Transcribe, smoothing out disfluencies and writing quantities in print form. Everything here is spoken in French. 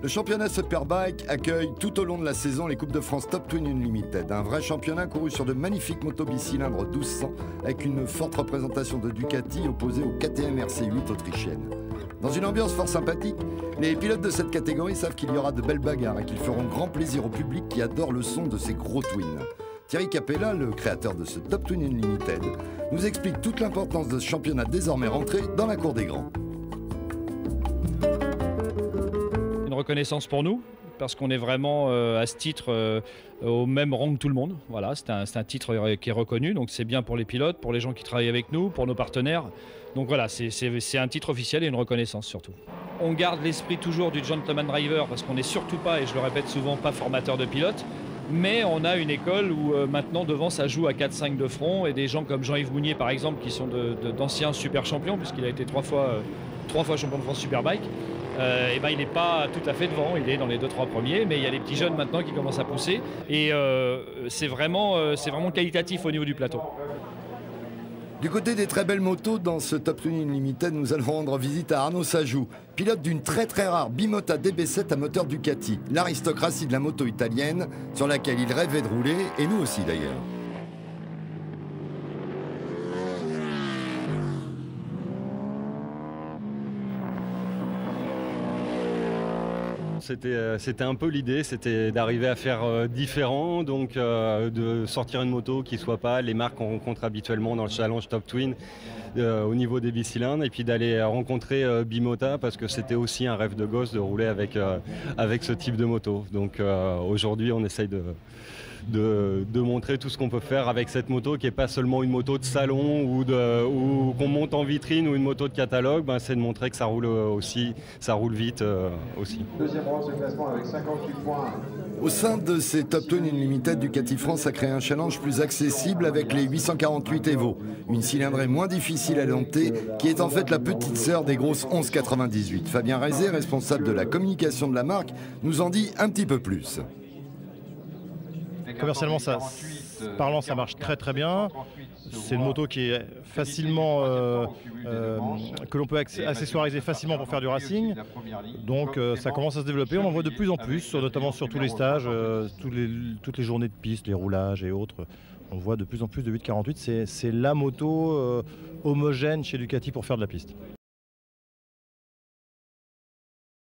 Le championnat Superbike accueille tout au long de la saison les Coupes de France Top Twin Unlimited, un vrai championnat couru sur de magnifiques motos bicylindres 1200 avec une forte représentation de Ducati opposée au KTM RC8 autrichienne. Dans une ambiance fort sympathique, les pilotes de cette catégorie savent qu'il y aura de belles bagarres et qu'ils feront grand plaisir au public qui adore le son de ces gros twins. Thierry Capella, le créateur de ce Top Twin Unlimited, nous explique toute l'importance de ce championnat désormais rentré dans la cour des grands. Une reconnaissance pour nous, parce qu'on est vraiment à ce titre au même rang que tout le monde. Voilà, c'est un titre qui est reconnu, donc c'est bien pour les pilotes, pour les gens qui travaillent avec nous, pour nos partenaires. Donc voilà, c'est un titre officiel et une reconnaissance surtout. On garde l'esprit toujours du gentleman driver, parce qu'on n'est surtout pas, et je le répète souvent, pas formateur de pilotes. Mais on a une école où maintenant devant ça joue à 4-5 de front, et des gens comme Jean-Yves Mounier par exemple, qui sont d'anciens super champions, puisqu'il a été trois fois champion de France Superbike. Et ben, il n'est pas tout à fait devant, il est dans les 2-3 premiers, mais il y a les petits jeunes maintenant qui commencent à pousser, et c'est vraiment qualitatif au niveau du plateau. Du côté des très belles motos, dans ce Top Twin Unlimited, nous allons rendre visite à Arnaud Sajou, pilote d'une très rare Bimota DB7 à moteur Ducati, l'aristocratie de la moto italienne sur laquelle il rêvait de rouler, et nous aussi d'ailleurs. C'était un peu l'idée, c'était d'arriver à faire différent, donc de sortir une moto qui ne soit pas les marques qu'on rencontre habituellement dans le challenge Top Twin au niveau des bicylindres, et puis d'aller rencontrer Bimota, parce que c'était aussi un rêve de gosse de rouler avec ce type de moto. Donc aujourd'hui on essaye de montrer tout ce qu'on peut faire avec cette moto, qui n'est pas seulement une moto de salon ou qu'on monte en vitrine ou une moto de catalogue, c'est de montrer que ça roule aussi, ça roule vite aussi. Deuxième rang de classement avec 58 points. Au sein de ces Top Twin Unlimited, Ducati France a créé un challenge plus accessible avec les 848 Evo, une cylindrée moins difficile à dompter qui est en fait la petite sœur des grosses 1198. Fabien Rézé, responsable de la communication de la marque, nous en dit un petit peu plus. Commercialement, parlant, ça marche très bien. C'est une moto qui est facilement, que l'on peut accessoiriser facilement pour faire du racing. Donc ça commence à se développer. On en voit de plus en plus, notamment sur tous les stages, toutes les journées de piste, les roulages et autres. On voit de plus en plus de 848. C'est la moto homogène chez Ducati pour faire de la piste.